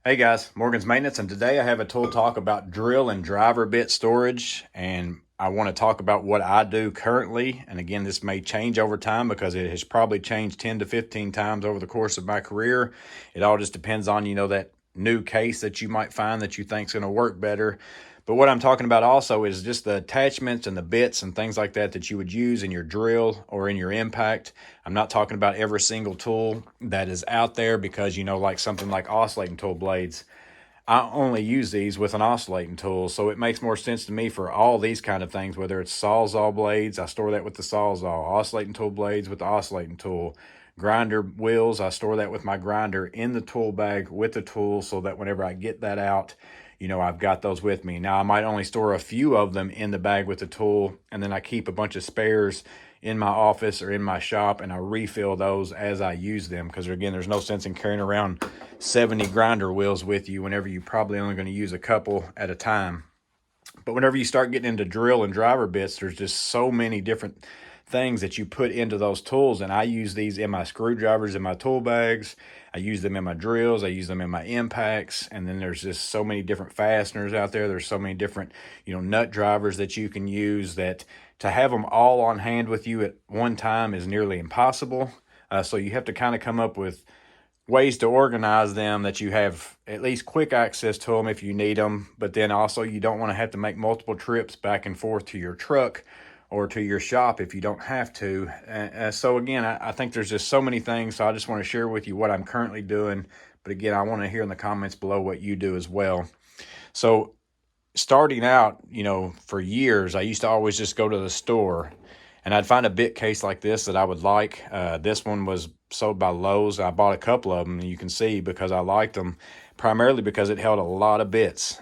Hey guys, Morgan's Maintenance, and today I have a tool talk about drill and driver bit storage, and I want to talk about what I do currently. And again, this may change over time because it has probably changed 10 to 15 times over the course of my career. It all just depends on, that new case that you might find that you think is going to work better. But what I'm talking about also is just the attachments and the bits and things like that that you would use in your drill or in your impact. I'm not talking about every single tool that is out there because, like something like oscillating tool blades, I only use these with an oscillating tool. So it makes more sense to me for all these kind of things, whether it's Sawzall blades, I store that with the Sawzall, oscillating tool blades with the oscillating tool, grinder wheels, I store that with my grinder in the tool bag with the tool so that whenever I get that out, I've got those with me. Now, I might only store a few of them in the bag with the tool, and then I keep a bunch of spares in my office or in my shop, and I refill those as I use them. Because again, there's no sense in carrying around 70 grinder wheels with you whenever you're probably only going to use a couple at a time. But whenever you start getting into drill and driver bits, there's just so many different things that you put into those tools. And I use these in my screwdrivers in my tool bags. I use them in my drills. I use them in my impacts. And then there's just so many different fasteners out there. There's so many different, nut drivers that you can use that to have them all on hand with you at one time is nearly impossible. So you have to kind of come up with ways to organize them that you have at least quick access to them if you need them, but then also you don't want to have to make multiple trips back and forth to your truck or to your shop if you don't have to. So again, I think there's just so many things, so I just want to share with you what I'm currently doing, but again, I want to hear in the comments below what you do as well. So starting out, for years, I used to always just go to the store and I'd find a bit case like this that I would like. This one was sold by Lowe's. I bought a couple of them, and you can see because I liked them, primarily because it held a lot of bits,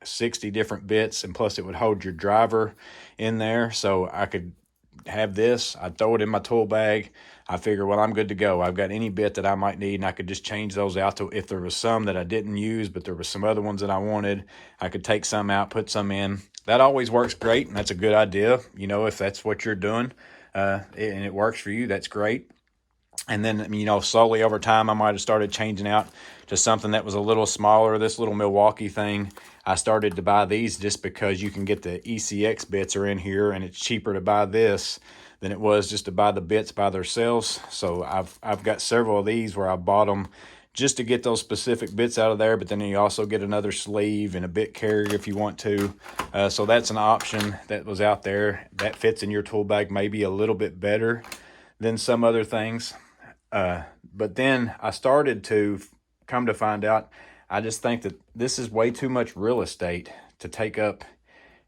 60 different bits, and plus it would hold your driver in there. So I could have this, I'd throw it in my tool bag. I figure, well, I'm good to go. I've got any bit that I might need, and I could just change those out to if there was some that I didn't use, but there was some other ones that I wanted. I could take some out, put some in. That always works great, and that's a good idea, if that's what you're doing, and it works for you, that's great. And then, slowly over time, I might have started changing out to something that was a little smaller. This little Milwaukee thing, I started to buy these just because you can get the ECX bits are in here, and it's cheaper to buy this than it was just to buy the bits by themselves. So I've got several of these where I bought them just to get those specific bits out of there, but then you also get another sleeve and a bit carrier if you want to. So that's an option that was out there that fits in your tool bag maybe a little bit better than some other things. But then I started to come to find out, I just think that this is way too much real estate to take up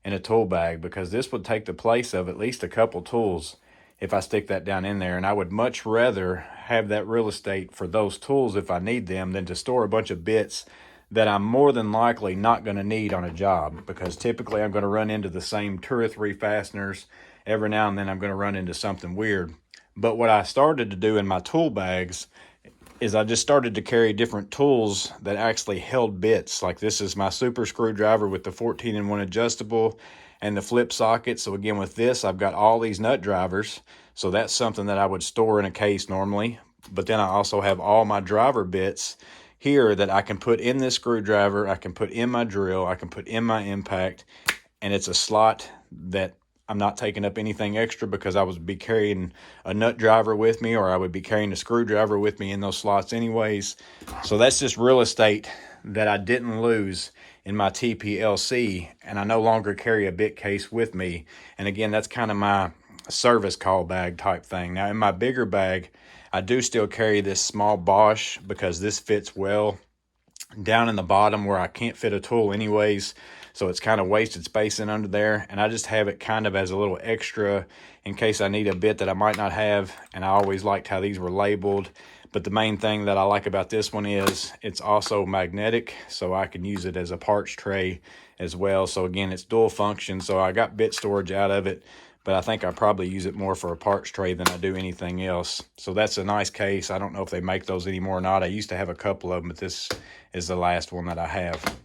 in a tool bag, because this would take the place of at least a couple tools if I stick that down in there. And I would much rather have that real estate for those tools if I need them than to store a bunch of bits that I'm more than likely not going to need on a job, because typically I'm going to run into the same 2 or 3 fasteners. Every now and then I'm going to run into something weird. But what I started to do in my tool bags is I just started to carry different tools that actually held bits. Like this is my super screwdriver with the 14-in-1 adjustable and the flip socket. So again, with this, I've got all these nut drivers. So that's something that I would store in a case normally. But then I also have all my driver bits here that I can put in this screwdriver, I can put in my drill, I can put in my impact, and it's a slot that I'm not taking up anything extra because I would be carrying a nut driver with me, or I would be carrying a screwdriver with me in those slots anyways. So that's just real estate that I didn't lose in my TPLC, and I no longer carry a bit case with me. And again, that's kind of my service call bag type thing. Now in my bigger bag, I do still carry this small Bosch because this fits well down in the bottom where I can't fit a tool anyways. So it's kind of wasted space in under there, and I just have it kind of as a little extra in case I need a bit that I might not have. And I always liked how these were labeled. But the main thing that I like about this one is it's also magnetic, so I can use it as a parts tray as well. So again, it's dual function, so I got bit storage out of it, but I think I probably use it more for a parts tray than I do anything else. So that's a nice case. I don't know if they make those anymore or not. I used to have a couple of them, but this is the last one that I have.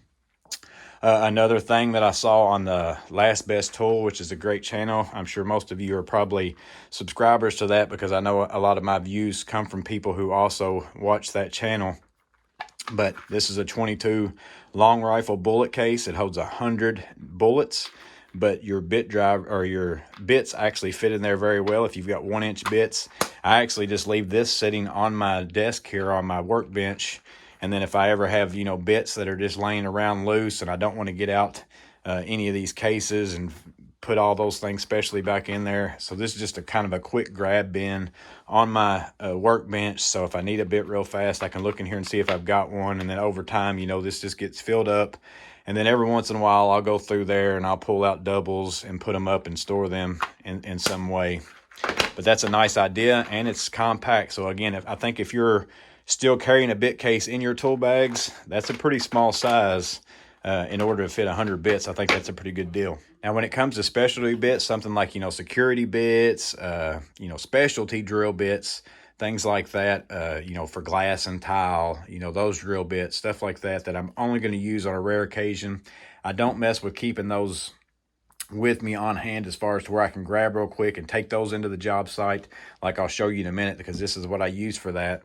Another thing that I saw on the Last Best Tool, which is a great channel. I'm sure most of you are probably subscribers to that because I know a lot of my views come from people who also watch that channel. But this is a 22 long rifle bullet case. It holds 100 bullets, but your bit drive or your bits actually fit in there very well if you've got 1-inch bits. I actually just leave this sitting on my desk here on my workbench, and then if I ever have, you know, bits that are just laying around loose and I don't want to get out any of these cases and put all those things specially back in there. So this is just a kind of a quick grab bin on my workbench. So if I need a bit real fast, I can look in here and see if I've got one. And then over time, you know, this just gets filled up. And then every once in a while, I'll go through there and I'll pull out doubles and put them up and store them in some way. But that's a nice idea, and it's compact. So again, I think if you're still carrying a bit case in your tool bags, that's a pretty small size in order to fit 100 bits. I think that's a pretty good deal. Now, when it comes to specialty bits, something like, you know, security bits, you know, specialty drill bits, things like that, you know, for glass and tile, you know, those drill bits, stuff like that, that I'm only going to use on a rare occasion. I don't mess with keeping those with me on hand as far as to where I can grab real quick and take those into the job site, like I'll show you in a minute, because this is what I use for that.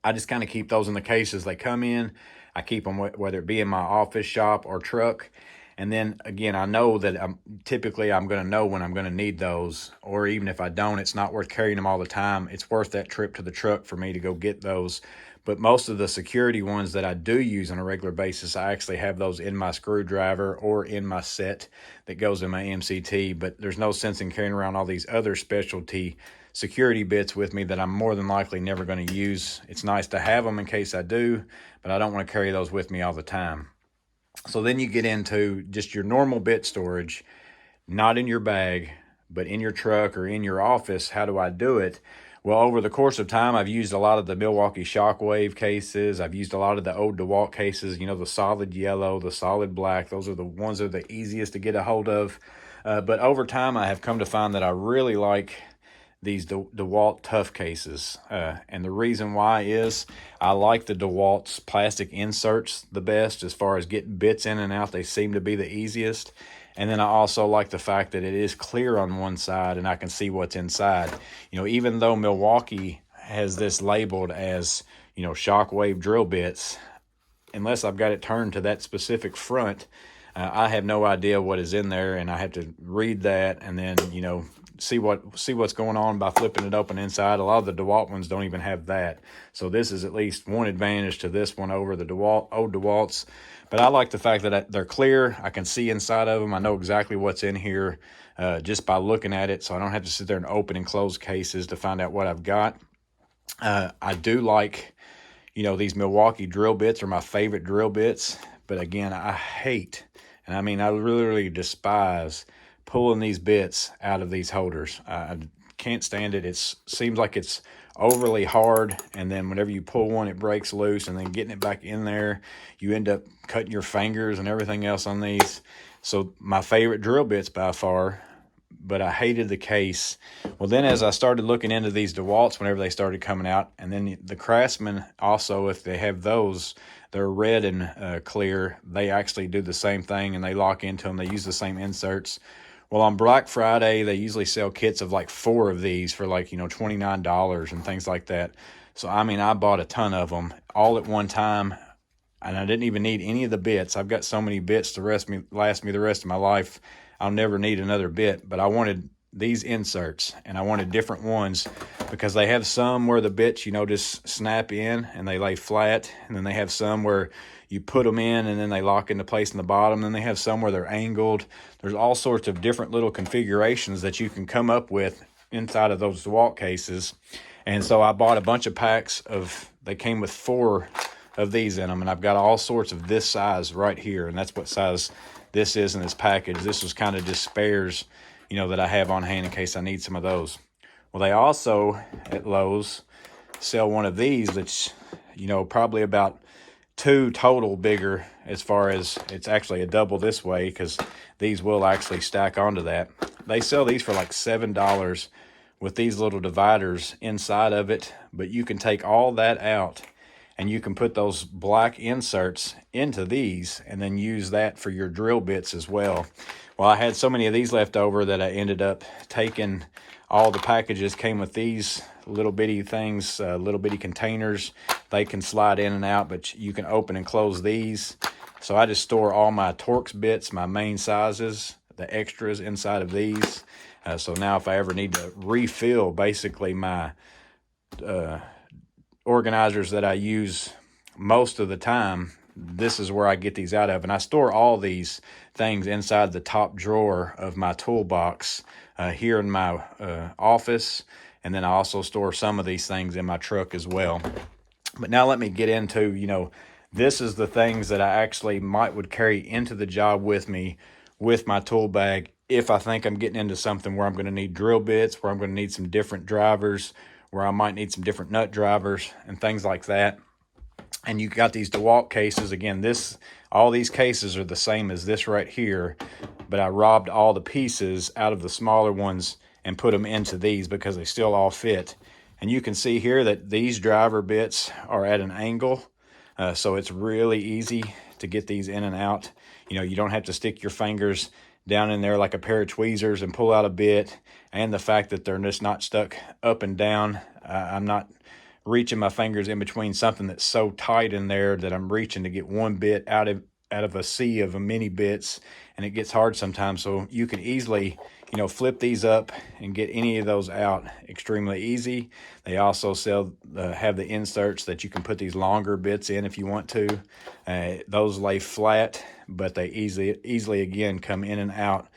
I just kind of keep those in the cases they come in. I keep them whether it be in my office, shop, or truck. And then again, I know that I'm going to know when I'm going to need those, or even if I don't, it's not worth carrying them all the time. It's worth that trip to the truck for me to go get those. But most of the security ones that I do use on a regular basis, I actually have those in my screwdriver or in my set that goes in my MCT. But there's no sense in carrying around all these other specialty security bits with me that I'm more than likely never going to use. It's nice to have them in case I do, but I don't want to carry those with me all the time. So then you get into just your normal bit storage, not in your bag, but in your truck or in your office. How do I do it? Well, over the course of time, I've used a lot of the Milwaukee Shockwave cases. I've used a lot of the old DeWalt cases, you know, the solid yellow, the solid black. Those are the ones that are the easiest to get a hold of. But over time, I have come to find that I really like these DeWalt tough cases. And the reason why is I like the DeWalt's plastic inserts the best as far as getting bits in and out. They seem to be the easiest. And then I also like the fact that it is clear on one side and I can see what's inside. You know, even though Milwaukee has this labeled as, you know, Shockwave drill bits, unless I've got it turned to that specific front, I have no idea what is in there, and I have to read that and then, you know, see what's going on by flipping it open inside. A lot of the DeWalt ones don't even have that. So this is at least one advantage to this one over the old DeWalt's. But I like the fact that they're clear. I can see inside of them. I know exactly what's in here just by looking at it, so I don't have to sit there and open and close cases to find out what I've got. I do like, you know, these Milwaukee drill bits are my favorite drill bits. But again, I hate, and I mean I literally despise pulling these bits out of these holders. I can't stand it. It seems like it's overly hard, and then whenever you pull one, it breaks loose, and then getting it back in there, you end up cutting your fingers and everything else on these. So my favorite drill bits by far, but I hated the case. Well, then as I started looking into these DeWalt's whenever they started coming out, and then the Craftsman also, if they have those, they're red and clear. They actually do the same thing, and they lock into them. They use the same inserts. Well, on Black Friday, they usually sell kits of like 4 of these for like, you know, $29 and things like that. So, I mean, I bought a ton of them all at one time, and I didn't even need any of the bits. I've got so many bits to last me the rest of my life. I'll never need another bit, but I wanted these inserts, and I wanted different ones because they have some where the bits, you know, just snap in and they lay flat, and then they have some where you put them in and then they lock into place in the bottom. Then they have some where they're angled. There's all sorts of different little configurations that you can come up with inside of those DeWalt cases. And so I bought a bunch of packs they came with 4 of these in them, and I've got all sorts of this size right here, and that's what size this is in this package. This was kind of just spares, you know, that I have on hand in case I need some of those. Well, they also at Lowe's sell one of these that's, you know, probably about 2 total bigger, as far as it's actually a double this way because these will actually stack onto that. They sell these for like $7 with these little dividers inside of it, but you can take all that out and you can put those black inserts into these and then use that for your drill bits as well. Well, I had so many of these left over that I ended up taking all the packages came with these little bitty things, little bitty containers. They can slide in and out, but you can open and close these. So I just store all my Torx bits, my main sizes, the extras inside of these. So now if I ever need to refill basically my organizers that I use most of the time, this is where I get these out of. And I store all these things inside the top drawer of my toolbox here in my office. And then I also store some of these things in my truck as well. But now let me get into, this is the things that I actually would carry into the job with me with my tool bag if I think I'm getting into something where I'm going to need drill bits, where I'm going to need some different drivers, where I might need some different nut drivers and things like that. And you got these dewalt cases. Again, all these cases are the same as this right here, but I robbed all the pieces out of the smaller ones and put them into these because they still all fit. And you can see here that these driver bits are at an angle, so it's really easy to get these in and out. You don't have to stick your fingers down in there like a pair of tweezers and pull out a bit. And the fact that they're just not stuck up and down, I'm not reaching my fingers in between something that's so tight in there that I'm reaching to get one bit out of a sea of many bits, and it gets hard sometimes. So you can easily flip these up and get any of those out extremely easy. They also have the inserts that you can put these longer bits in if you want to. Those lay flat, but they easily again come in and out,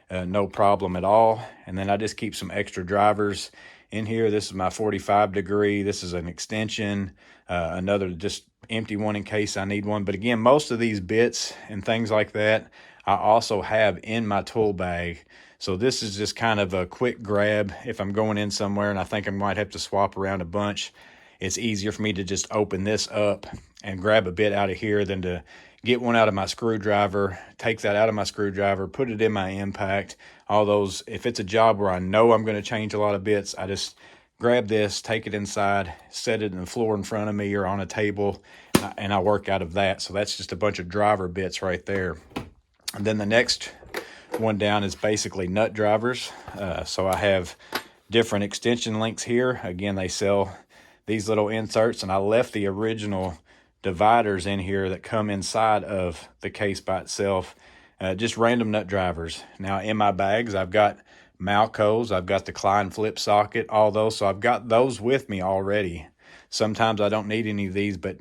no problem at all. And then I just keep some extra drivers in here. This is my 45 degree. This is an extension, another just empty one in case I need one. But again, most of these bits and things like that I also have in my tool bag. So this is just kind of a quick grab if I'm going in somewhere and I think I might have to swap around a bunch. It's easier for me to just open this up and grab a bit out of here than to get one out of my screwdriver, take that out of my screwdriver, put it in my impact. All those, if it's a job where I know I'm going to change a lot of bits, I just grab this, take it inside, set it in the floor in front of me or on a table, and I work out of that. So that's just a bunch of driver bits right there. And then the next one down is basically nut drivers. So I have different extension links here. Again, they sell these little inserts, and I left the original dividers in here that come inside of the case by itself, just random nut drivers. Now in my bags, I've got Malcos, I've got the Klein flip socket, all those. So I've got those with me already. Sometimes I don't need any of these, but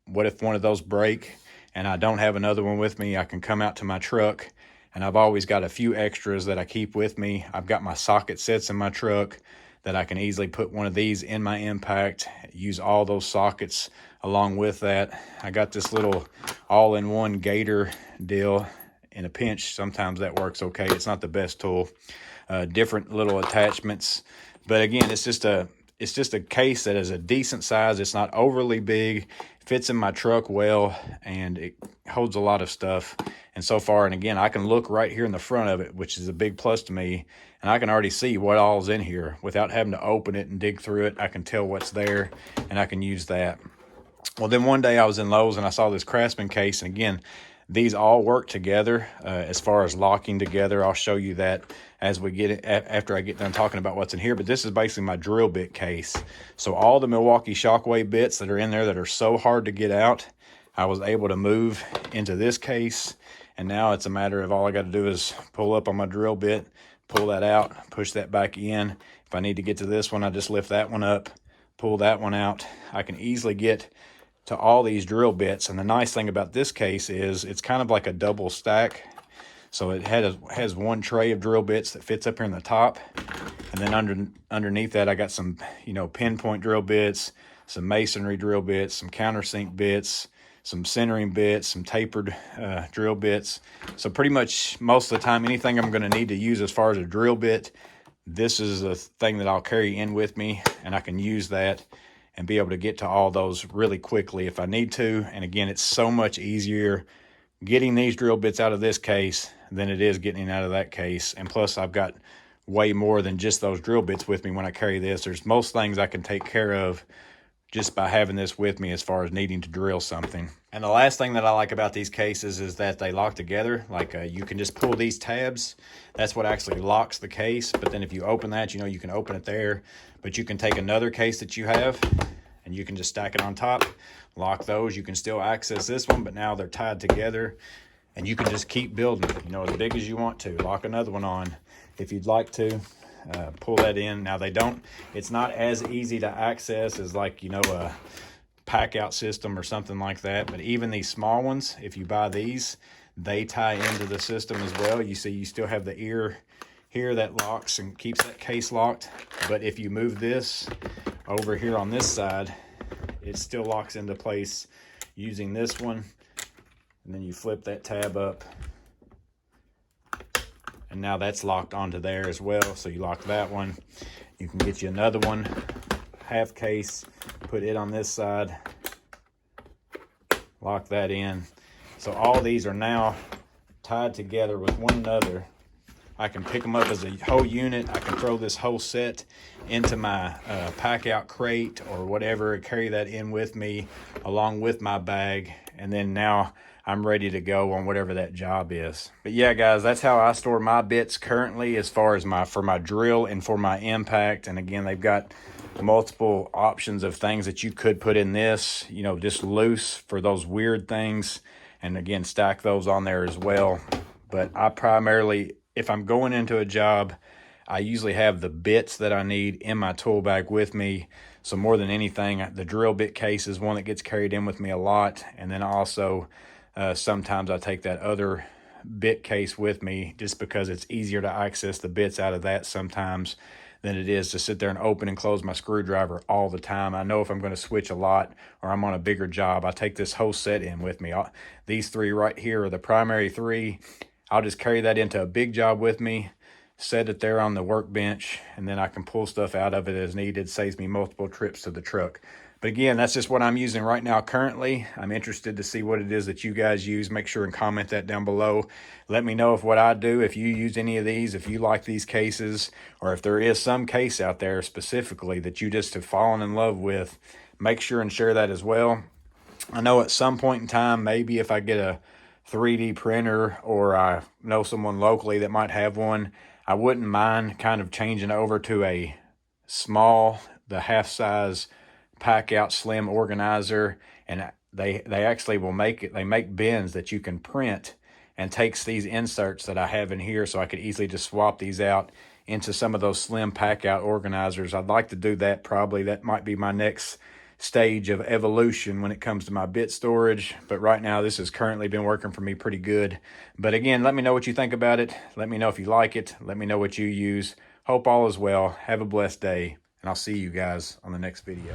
what if one of those break and I don't have another one with me? I can come out to my truck, and I've always got a few extras that I keep with me. I've got my socket sets in my truck that I can easily put one of these in my impact, use all those sockets along with that. I got this little all-in-one gator deal. In a pinch, sometimes that works okay. It's not the best tool. Different little attachments. But again, it's just a case that is a decent size. It's not overly big, fits in my truck well, and it holds a lot of stuff. And so far, and again, I can look right here in the front of it, which is a big plus to me, and I can already see what all's in here without having to open it and dig through it. I can tell what's there, and I can use that. Well, then one day I was in Lowe's and I saw this Craftsman case, and again, these all work together as far as locking together. I'll show you that as we get it after I get done talking about what's in here. But this is basically my drill bit case. So all the Milwaukee Shockwave bits that are in there that are so hard to get out, I was able to move into this case. And now it's a matter of all I got to do is pull up on my drill bit, pull that out, push that back in. If I need to get to this one, I just lift that one up, pull that one out. I can easily get to all these drill bits. And the nice thing about this case is it's kind of like a double stack. So it has one tray of drill bits that fits up here in the top. And then underneath that, I got some, pinpoint drill bits, some masonry drill bits, some countersink bits, some centering bits, some tapered drill bits. So pretty much most of the time, anything I'm going to need to use as far as a drill bit, this is a thing that I'll carry in with me, and I can use that and be able to get to all those really quickly if I need to. And again, it's so much easier getting these drill bits out of this case than it is getting out of that case. And plus, I've got way more than just those drill bits with me when I carry this. There's most things I can take care of just by having this with me as far as needing to drill something. And the last thing that I like about these cases is that they lock together. Like you can just pull these tabs. That's what actually locks the case. But then if you open that, you know, you can open it there. But you can take another case that you have and you can just stack it on top, lock those. You can still access this one, but now they're tied together. And you can just keep building, you know, as big as you want to. Lock another one on if you'd like to. Pull that in. Now it's not as easy to access as like, you know, a pack out system or something like that. But even these small ones, if you buy these, they tie into the system as well. You see, you still have the ear here that locks and keeps that case locked. But if you move this over here on this side, it still locks into place using this one. And then you flip that tab up. And now that's locked onto there as well. So you lock that one. You can get you another one, half case, put it on this side, lock that in. So all these are now tied together with one another. I can pick them up as a whole unit. I can throw this whole set into my pack out crate or whatever, carry that in with me along with my bag. And then now I'm ready to go on whatever that job is. But yeah, guys, that's how I store my bits currently as far as for my drill and for my impact. And again, they've got multiple options of things that you could put in this, you know, just loose for those weird things. And again, stack those on there as well. But I primarily, if I'm going into a job, I usually have the bits that I need in my tool bag with me. So more than anything, the drill bit case is one that gets carried in with me a lot. And then also, sometimes I take that other bit case with me just because it's easier to access the bits out of that sometimes than it is to sit there and open and close my screwdriver all the time. I know if I'm going to switch a lot or I'm on a bigger job, I take this whole set in with me. These three right here are the primary three. I'll just carry that into a big job with me, set it there on the workbench, and then I can pull stuff out of it as needed. Saves me multiple trips to the truck. But again, that's just what I'm using right now currently. I'm interested to see what it is that you guys use. Make sure and comment that down below. Let me know if what I do, if you use any of these, if you like these cases, or if there is some case out there specifically that you just have fallen in love with. Make sure and share that as well. I know at some point in time, maybe if I get a 3D printer or I know someone locally that might have one, I wouldn't mind kind of changing over to a small, the half size pack out slim organizer. And they actually will make it, they make bins that you can print and takes these inserts that I have in here, so I could easily just swap these out into some of those slim pack out organizers. I'd like to do that probably. That might be my next stage of evolution when it comes to my bit storage. But right now, this has currently been working for me pretty good. But again, let me know what you think about it. Let me know if you like it. Let me know what you use. Hope all is well. Have a blessed day, and I'll see you guys on the next video.